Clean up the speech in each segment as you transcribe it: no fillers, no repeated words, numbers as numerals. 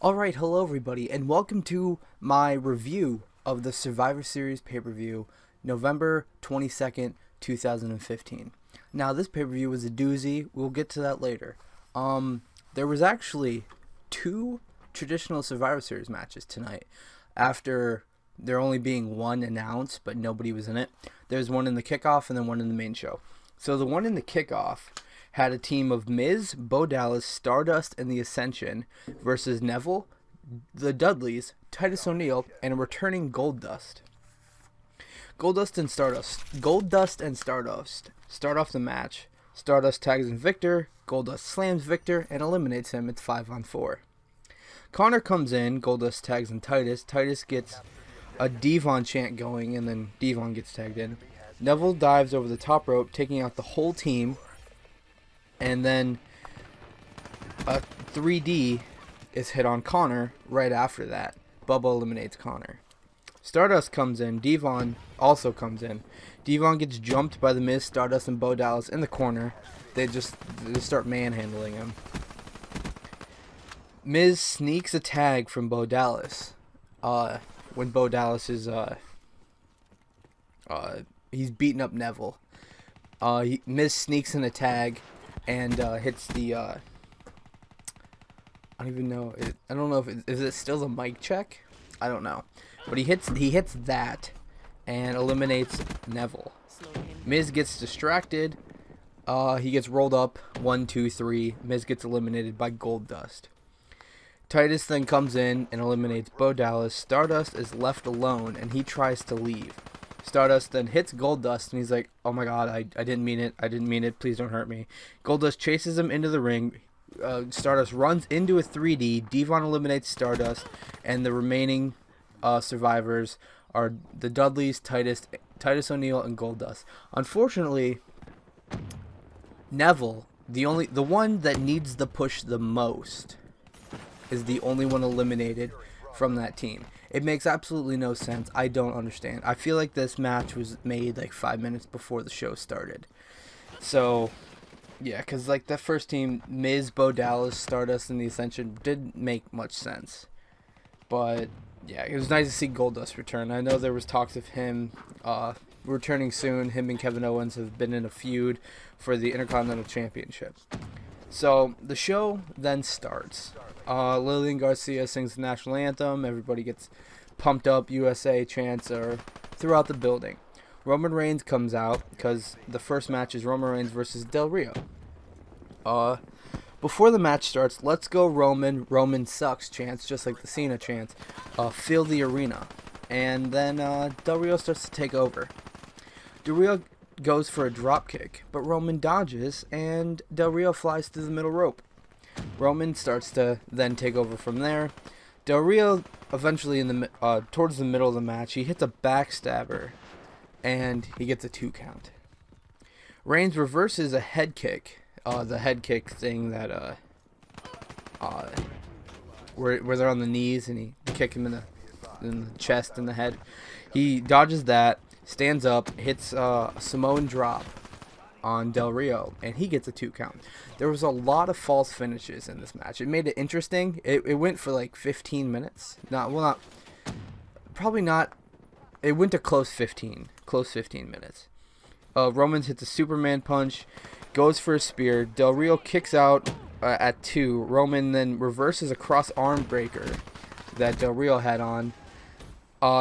Alright, hello everybody, and welcome to my review of the Survivor Series pay-per-view, November 22nd, 2015. Now, this pay-per-view was a doozy. We'll get to that later. There was actually two traditional Survivor Series matches tonight, after there only being one announced, but nobody was in it. There's one in the kickoff and then one in the main show. So the one in the kickoff had a team of Miz, Bo Dallas, Stardust, and the Ascension versus Neville, the Dudleys, Titus O'Neil, and a returning Goldust. Goldust and Stardust start off the match. Stardust tags in Victor, Goldust slams Victor and eliminates him. It's 5-on-4. Connor comes in, Goldust tags in Titus. Titus gets a Devon chant going, and then Devon gets tagged in. Neville dives over the top rope, taking out the whole team. And then a 3D is hit on Connor right after that. Bubba eliminates Connor. Stardust comes in. Devon also comes in. Devon gets jumped by the Miz, Stardust, and Bo Dallas in the corner. They just start manhandling him. Miz sneaks a tag from Bo Dallas. When Bo Dallas is he's beating up Neville. Miz sneaks in a tag and hits the I don't even know. I don't know if is it still the mic check. I don't know, but he hits that and eliminates Neville. Miz gets distracted. He gets rolled up 1, 2, 3. Miz gets eliminated by Goldust. Titus then comes in and eliminates Bo Dallas. Stardust is left alone and he tries to leave. Stardust then hits Goldust, and he's like, oh my god, I didn't mean it. I didn't mean it. Please don't hurt me. Goldust chases him into the ring. Stardust runs into a 3D. Devon eliminates Stardust, and the remaining survivors are the Dudleys, Titus O'Neil, and Goldust. Unfortunately, Neville, the one that needs the push the most, is the only one eliminated from that team. It makes absolutely no sense. I don't understand. I feel like this match was made like 5 minutes before the show started. So, yeah, because like that first team, Miz, Bo Dallas, Stardust, and the Ascension didn't make much sense. But, yeah, it was nice to see Goldust return. I know there was talks of him returning soon. Him and Kevin Owens have been in a feud for the Intercontinental Championship. So, the show then starts. Lillian Garcia sings the national anthem. Everybody gets pumped up. USA chants are throughout the building. Roman Reigns comes out because the first match is Roman Reigns versus Del Rio. Before the match starts, let's go Roman. Roman sucks chants, just like the Cena chants. Fill the arena. And then Del Rio starts to take over. Del Rio goes for a drop kick, but Roman dodges and Del Rio flies through the middle rope. Roman starts to then take over from there. Del Rio eventually towards the middle of the match, he hits a backstabber and he gets a 2 count. Reigns reverses a head kick, the head kick thing that where they're on the knees and he kick him in the chest and the head. He dodges that, stands up, hits a Samoan drop on Del Rio, and he gets a 2 count. There was a lot of false finishes in this match. It made it interesting. It went for like 15 minutes. Probably not. It went to close 15 minutes. Roman hits a Superman punch, goes for a spear. Del Rio kicks out at 2. Roman then reverses a cross arm breaker that Del Rio had on.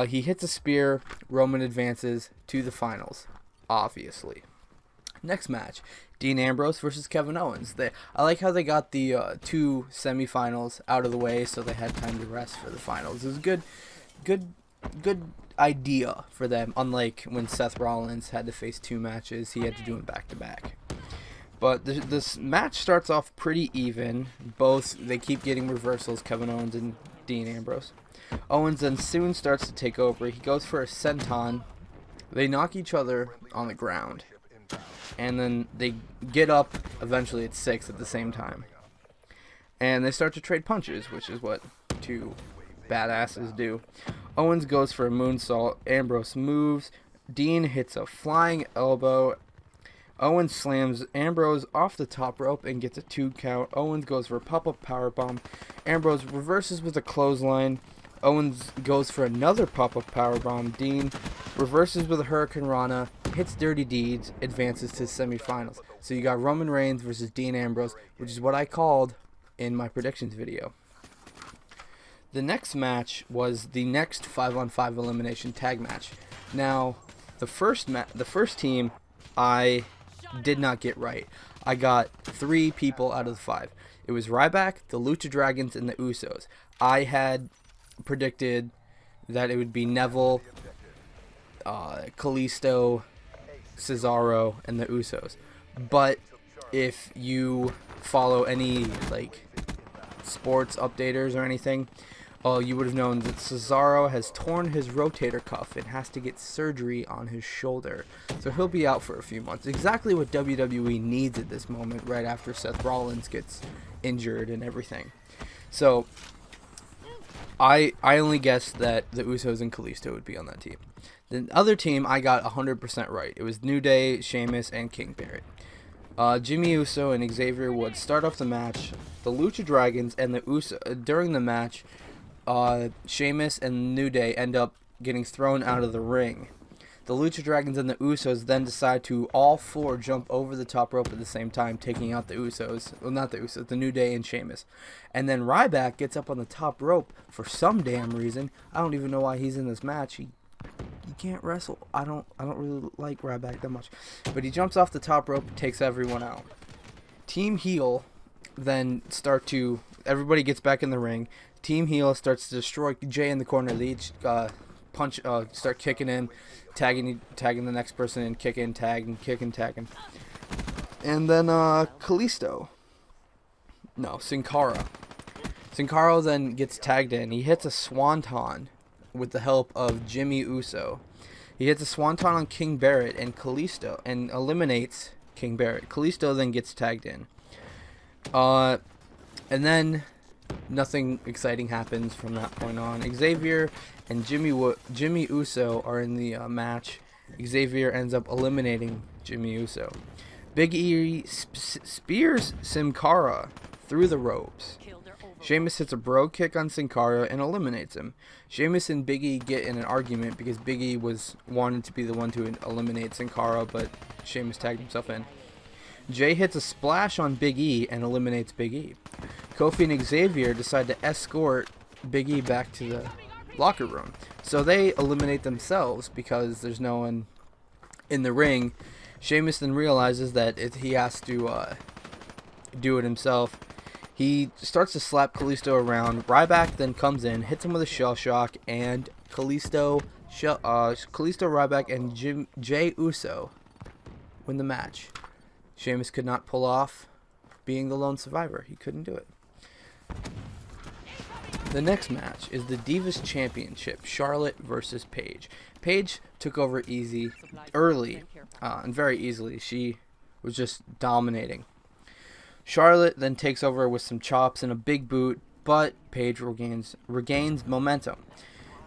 He hits a spear. Roman advances to the finals, obviously. Next match, Dean Ambrose versus Kevin Owens. I like how they got the 2 semifinals out of the way, so they had time to rest for the finals. It was a good idea for them. Unlike when Seth Rollins had to face 2 matches, he had to do them back to back. But this match starts off pretty even. They keep getting reversals, Kevin Owens and Dean Ambrose. Owens then soon starts to take over. He goes for a senton. They knock each other on the ground. And then they get up eventually at 6 at the same time. And they start to trade punches, which is what 2 badasses do. Owens goes for a moonsault. Ambrose moves. Dean hits a flying elbow. Owens slams Ambrose off the top rope and gets a 2 count. Owens goes for a pop-up powerbomb. Ambrose reverses with a clothesline. Owens goes for another pop-up powerbomb. Dean reverses with a Hurricane Rana, hits Dirty Deeds, advances to semifinals. So you got Roman Reigns versus Dean Ambrose, which is what I called in my predictions video. The next match was the next 5-on-5 elimination tag match. Now, the first team I did not get right. I got 3 people out of the 5. It was Ryback, the Lucha Dragons, and the Usos. I had predicted that it would be Neville, Kalisto, Cesaro, and the Usos. But if you follow any sports updaters or anything, you would have known that Cesaro has torn his rotator cuff and has to get surgery on his shoulder. So he'll be out for a few months. Exactly what WWE needs at this moment, right after Seth Rollins gets injured and everything. So I only guessed that the Usos and Kalisto would be on that team. The other team I got 100% right. It was New Day, Sheamus, and King Barrett. Jimmy Uso and Xavier Woods start off the match. The Lucha Dragons and the Uso during the match, Sheamus and New Day end up getting thrown out of the ring. The Lucha Dragons and the Usos then decide to all 4 jump over the top rope at the same time, taking out the Usos. Well, not the Usos, the New Day and Sheamus. And then Ryback gets up on the top rope for some damn reason. I don't even know why he's in this match. He can't wrestle. I don't really like Ryback that much. But he jumps off the top rope and takes everyone out. Team Heel then everybody gets back in the ring. Team Heel starts to destroy Jay in the corner. They each start kicking in, tagging the next person in, kicking, tagging, kicking, tagging. And then Sin Cara. Sin Cara then gets tagged in. He hits a swanton with the help of Jimmy Uso. He hits a swanton on King Barrett and Kalisto and eliminates King Barrett. Kalisto then gets tagged in. And then nothing exciting happens from that point on. Xavier and Jimmy Uso are in the match. Xavier ends up eliminating Jimmy Uso. Big E spears Sin Cara through the ropes. Sheamus hits a bro kick on Sin Cara and eliminates him. Sheamus and Big E get in an argument because Big E wanted to be the one to eliminate Sin Cara, but Sheamus tagged himself in. Jay hits a splash on Big E and eliminates Big E. Kofi and Xavier decide to escort Big E back to the locker room. So they eliminate themselves because there's no one in the ring. Sheamus then realizes that he has to do it himself. He starts to slap Kalisto around. Ryback then comes in, hits him with a shell shock, and Kalisto, Ryback, and Jay Uso win the match. Sheamus could not pull off being the lone survivor. He couldn't do it. The next match is the Divas Championship, Charlotte versus Paige. Paige took over early, and very easily. She was just dominating. Charlotte then takes over with some chops and a big boot, but Paige regains momentum.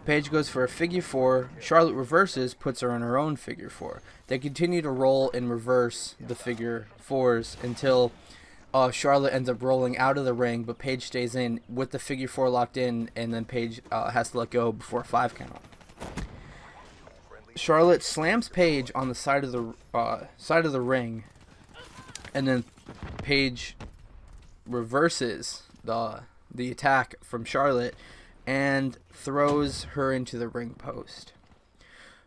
Paige goes for a figure 4. Charlotte reverses, puts her on her own figure 4. They continue to roll and reverse the figure 4s until Charlotte ends up rolling out of the ring, but Paige stays in with the figure 4 locked in, and then Paige has to let go before a 5 count. Charlotte slams Paige on the side of the ring, and then Paige reverses the attack from Charlotte and throws her into the ring post.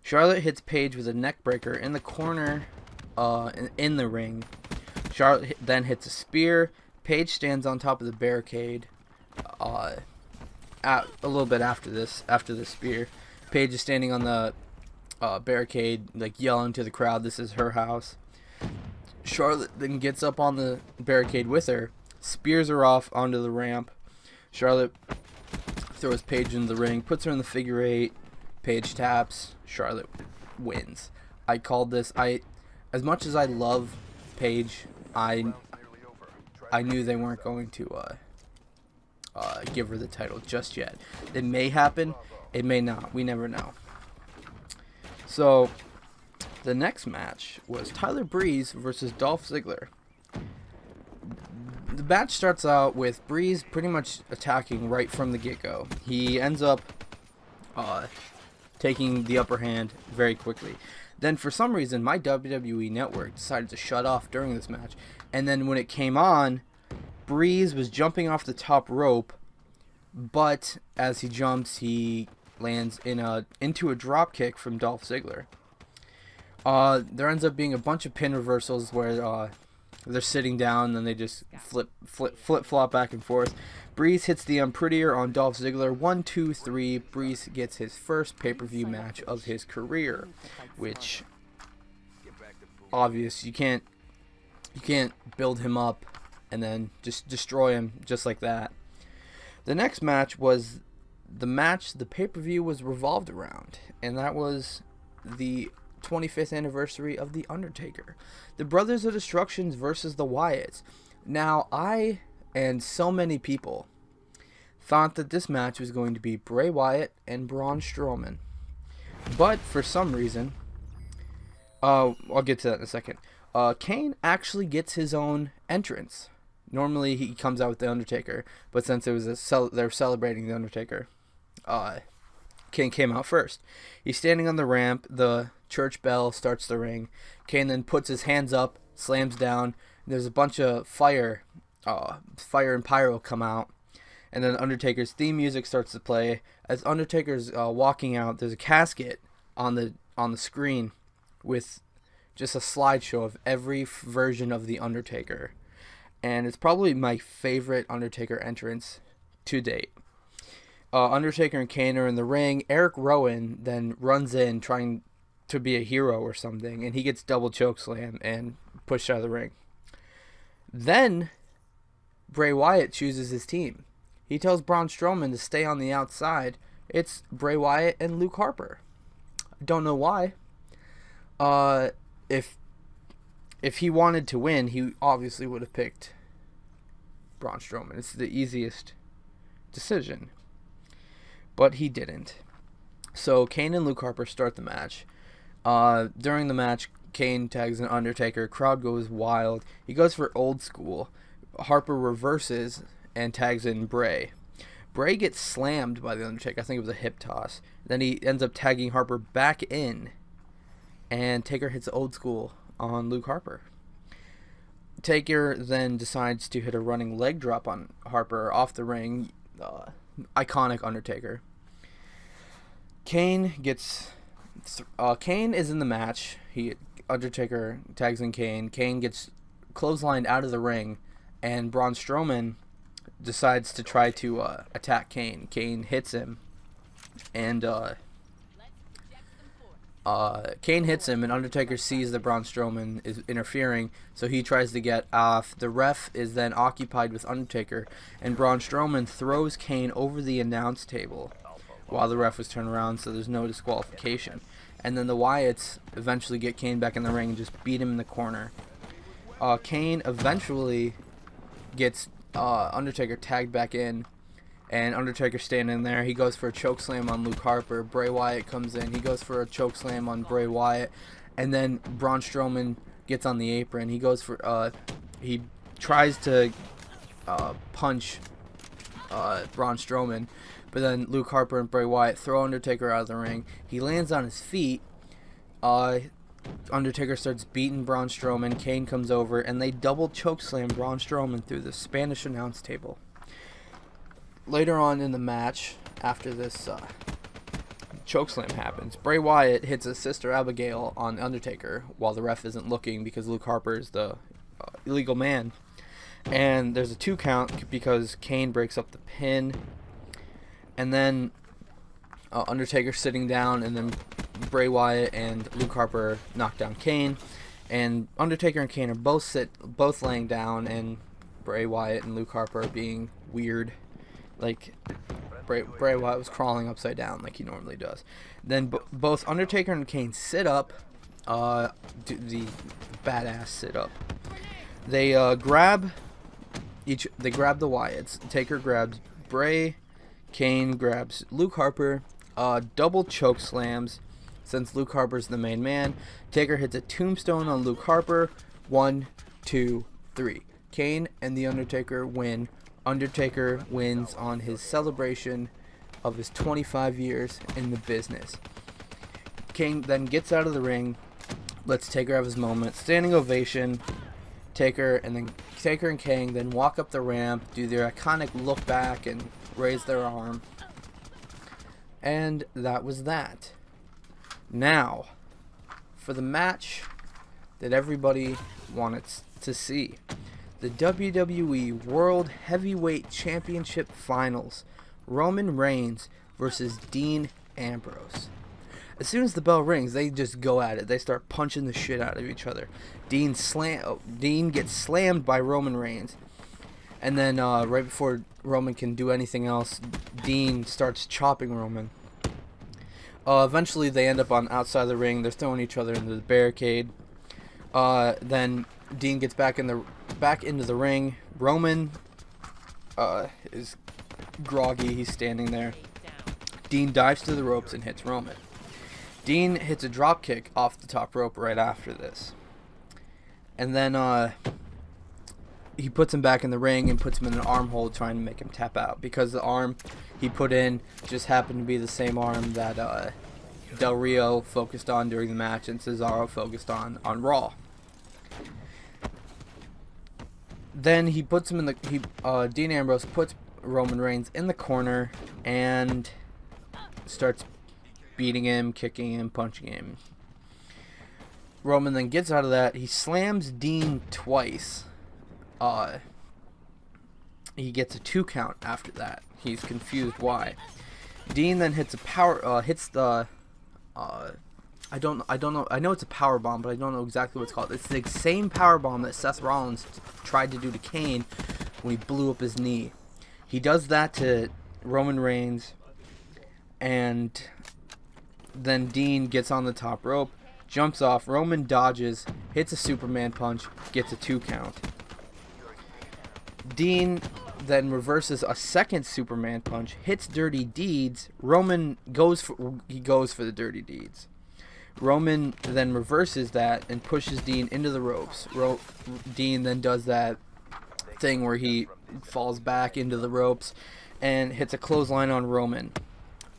Charlotte hits Paige with a neck breaker in the corner in the ring. Charlotte then hits a spear. Paige stands on top of the barricade a little bit after the spear. Paige is standing on the barricade, yelling to the crowd, "This is her house." Charlotte then gets up on the barricade with her, spears her off onto the ramp. Charlotte throws Paige into the ring, puts her in the figure 8. Paige taps. Charlotte wins. I called this. As much as I love Paige, I knew they weren't going to give her the title just yet. It may happen. It may not. We never know. So The next match was Tyler Breeze versus Dolph Ziggler. The match starts out with Breeze pretty much attacking right from the get-go. He ends up taking the upper hand very quickly. Then for some reason, my WWE network decided to shut off during this match. And then when it came on, Breeze was jumping off the top rope, but as he jumps, he lands into a drop kick from Dolph Ziggler. There ends up being a bunch of pin reversals where they're sitting down and then they just flip-flop back and forth. Breeze hits the Unprettier on Dolph Ziggler. 1, 2, 3. Breeze gets his first pay-per-view match of his career, which obvious. You can't build him up and then just destroy him just like that. The next match was the match the pay-per-view was revolved around, and that was the 25th anniversary of The Undertaker. The Brothers of Destruction versus the Wyatts. Now, I and so many people thought that this match was going to be Bray Wyatt and Braun Strowman. But for some reason, I'll get to that in a second. Kane actually gets his own entrance. Normally he comes out with The Undertaker, but since it was they're celebrating The Undertaker, Kane came out first. He's standing on the ramp. The church bell starts the ring. Kane then puts his hands up, slams down. There's a bunch of fire and pyro come out, and then Undertaker's theme music starts to play. As Undertaker's walking out, there's a casket on the screen with just a slideshow of every version of The Undertaker. And it's probably my favorite Undertaker entrance to date. Undertaker and Kane are in the ring. Eric Rowan then runs in trying to be a hero or something, and he gets double chokeslam and pushed out of the ring. Then Bray Wyatt chooses his team. He tells Braun Strowman to stay on the outside. It's Bray Wyatt and Luke Harper. Don't know why. If he wanted to win, he obviously would have picked Braun Strowman. It's the easiest decision. But he didn't. So Kane and Luke Harper start the match. During the match, Kane tags an Undertaker. Crowd goes wild. He goes for old school. Harper reverses and tags in Bray. Bray gets slammed by the Undertaker. I think it was a hip toss. Then he ends up tagging Harper back in. And Taker hits old school on Luke Harper. Taker then decides to hit a running leg drop on Harper off the ring. Iconic Undertaker. Kane is in the match. Undertaker tags in Kane. Kane gets clotheslined out of the ring, and Braun Strowman decides to try to attack Kane. Kane hits him, and Kane hits him, and Undertaker sees that Braun Strowman is interfering, so he tries to get off. The ref is then occupied with Undertaker, and Braun Strowman throws Kane over the announce table while the ref was turned around, so there's no disqualification. And then the Wyatts eventually get Kane back in the ring and just beat him in the corner. Kane eventually gets Undertaker tagged back in, and Undertaker standing there. He goes for a chokeslam on Luke Harper. Bray Wyatt comes in. He goes for a chokeslam on Bray Wyatt. And then Braun Strowman gets on the apron. He goes for he tries to punch Braun Strowman, but then Luke Harper and Bray Wyatt throw Undertaker out of the ring. He lands on his feet. Undertaker starts beating Braun Strowman. Kane comes over, and they double chokeslam Braun Strowman through the Spanish announce table. Later on in the match, after this chokeslam happens, Bray Wyatt hits his sister Abigail on Undertaker while the ref isn't looking because Luke Harper is the illegal man. And there's a 2 count because Kane breaks up the pin. And then Undertaker sitting down, and then Bray Wyatt and Luke Harper knock down Kane. And Undertaker and Kane are both laying down, and Bray Wyatt and Luke Harper are being weird. Like, Bray Wyatt was crawling upside down like he normally does. Then both Undertaker and Kane sit up, do the badass sit up. They grab the Wyatts. Taker grabs Bray. Kane grabs Luke Harper. Double choke slams. since Luke Harper's the main man. Taker hits a tombstone on Luke Harper. 1, 2, 3. Kane and The Undertaker win. Undertaker wins on his celebration of his 25 years in the business. Kane then gets out of the ring, lets Taker have his moment. Standing ovation. Taker and Kane then walk up the ramp, do their iconic look back and raise their arm. And that was that. Now, for the match that everybody wanted to see. The WWE World Heavyweight Championship Finals. Roman Reigns versus Dean Ambrose. As soon as the bell rings, they just go at it. They start punching the shit out of each other. Dean gets slammed by Roman Reigns. And then right before Roman can do anything else, Dean starts chopping Roman. Eventually, they end up on outside the ring. They're throwing each other into the barricade. Then Dean gets back into the ring. Roman is groggy. He's standing there. Dean dives to the ropes and hits Roman. Dean hits a drop kick off the top rope right after this. And then he puts him back in the ring and puts him in an arm hold, trying to make him tap out. Because the arm he put in just happened to be the same arm that Del Rio focused on during the match and Cesaro focused on Raw. Then he puts him in the... Dean Ambrose puts Roman Reigns in the corner and starts beating him, kicking him, punching him. Roman then gets out of that. He slams Dean twice. He gets a 2 count after that. He's confused why. Dean then hits the I don't know. I know it's a power bomb, but I don't know exactly what it's called. It's the same power bomb that Seth Rollins tried to do to Kane when he blew up his knee. He does that to Roman Reigns, and then Dean gets on the top rope, jumps off. Roman dodges, hits a Superman punch, gets a 2 count. Dean then reverses a second Superman punch, hits Dirty Deeds. Roman goes for the Dirty Deeds. Roman then reverses that and pushes Dean into the ropes. Dean then does that thing where he falls back into the ropes and hits a clothesline on Roman.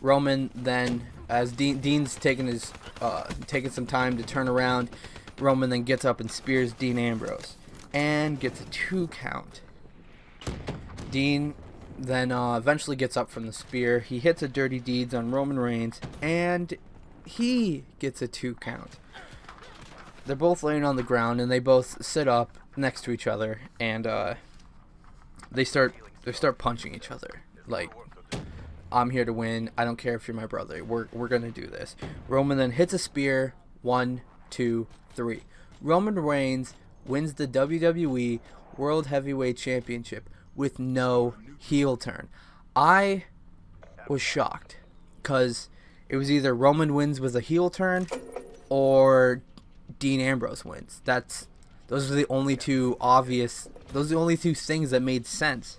Roman then, as Dean's taking some time to turn around, Roman then gets up and spears Dean Ambrose and gets a 2 count. Dean then eventually gets up from the spear. He hits a Dirty Deeds on Roman Reigns and he gets a 2 count. They're both laying on the ground and they both sit up next to each other and they start punching each other. Like, I'm here to win. I don't care if you're my brother. We're gonna do this. Roman then hits a spear. 1, 2, 3. Roman Reigns wins the WWE World Heavyweight Championship with no heel turn. I was shocked because it was either Roman wins with a heel turn or Dean Ambrose wins. Those are the only two obvious. Those are the only two things that made sense.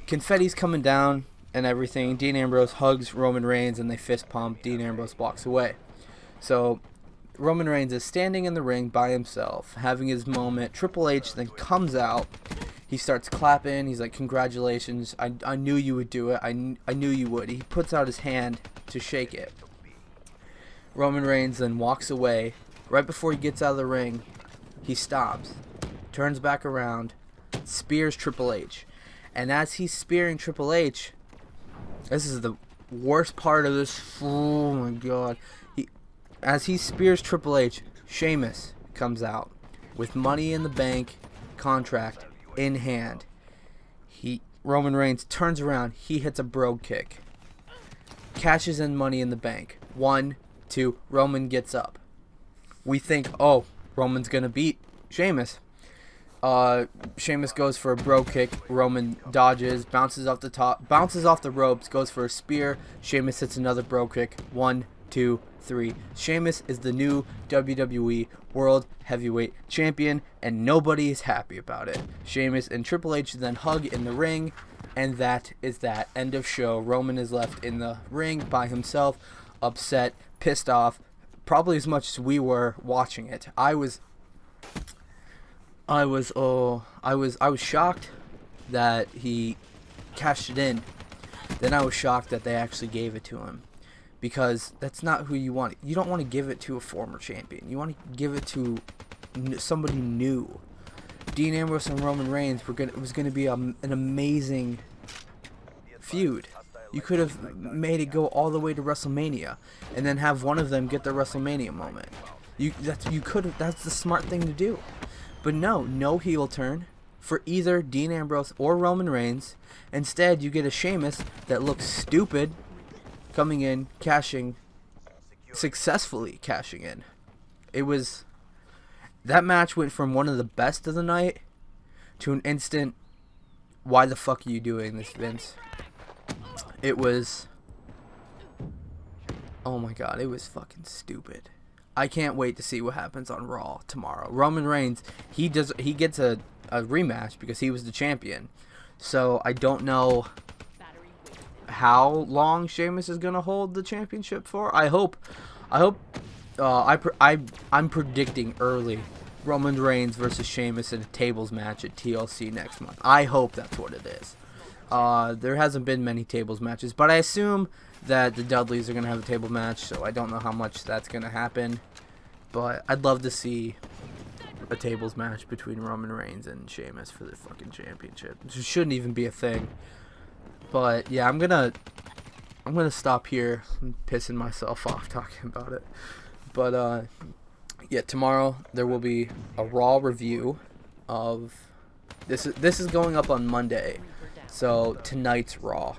Confetti's coming down and everything. Dean Ambrose hugs Roman Reigns and they fist pump. Dean Ambrose walks away. So Roman Reigns is standing in the ring by himself, having his moment. Triple H then comes out. He starts clapping. He's like, "Congratulations! I knew you would do it. I knew you would." He puts out his hand to shake it. Roman Reigns then walks away. Right before he gets out of the ring, he stops, turns back around, spears Triple H. And as he's spearing Triple H, this is the worst part of this. Oh my God. As he spears Triple H, Sheamus comes out with Money in the Bank contract in hand. Roman Reigns turns around. He hits a brogue kick. Cashes in Money in the Bank. 1, 2. Roman gets up. We think, oh, Roman's going to beat Sheamus. Sheamus goes for a brogue kick. Roman dodges, bounces off the ropes, goes for a spear. Sheamus hits another brogue kick. 1, 2, 3. Sheamus is the new WWE World Heavyweight Champion, and nobody is happy about it. Sheamus and Triple H then hug in the ring, and that is that. End of show. Roman is left in the ring by himself, upset, pissed off, probably as much as we were watching it. I was shocked that he cashed it in. Then I was shocked that they actually gave it to him, because that's not who you want. You don't want to give it to a former champion. You want to give it to somebody new. Dean Ambrose and Roman Reigns was gonna be an amazing feud. You could have made it go all the way to WrestleMania, and then have one of them get the WrestleMania moment. That's the smart thing to do. But no heel turn for either Dean Ambrose or Roman Reigns. Instead, you get a Sheamus that looks stupid coming in, successfully cashing in. That match went from one of the best of the night to an instant, why the fuck are you doing this, Vince? It was, oh my god, it was fucking stupid. I can't wait to see what happens on Raw tomorrow. Roman Reigns, he gets a rematch because he was the champion. So I don't know how long Sheamus is gonna hold the championship for. I'm predicting early Roman Reigns versus Sheamus in a tables match at TLC next month. I hope that's what it is. There hasn't been many tables matches, but I assume that the Dudleys are going to have a table match, so I don't know how much that's going to happen. But I'd love to see a tables match between Roman Reigns and Sheamus for the fucking championship. It shouldn't even be a thing. But yeah, I'm gonna stop here. I'm pissing myself off talking about it. But yeah, tomorrow there will be a Raw review of this is going up on Monday. So tonight's Raw,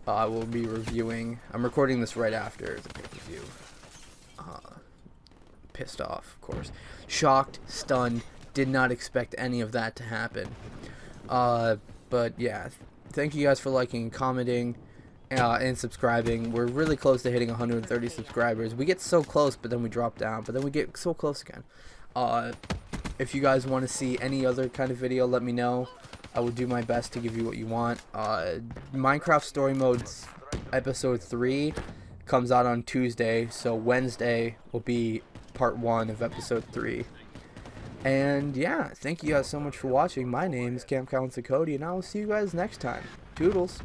I will be reviewing. I'm recording this right after the pay-per-view. Pissed off, of course. Shocked, stunned, did not expect any of that to happen. But yeah, thank you guys for liking and commenting and subscribing. We're really close to hitting 130 subscribers. We get so close, but then we drop down, but then we get so close again. If you guys want to see any other kind of video, let me know. I will do my best to give you what you want. Minecraft Story Mode's episode 3 comes out on Tuesday, so Wednesday will be part 1 of episode 3. And yeah, thank you guys so much for watching. My name is Cam Collins Cody, and I will see you guys next time. Toodles.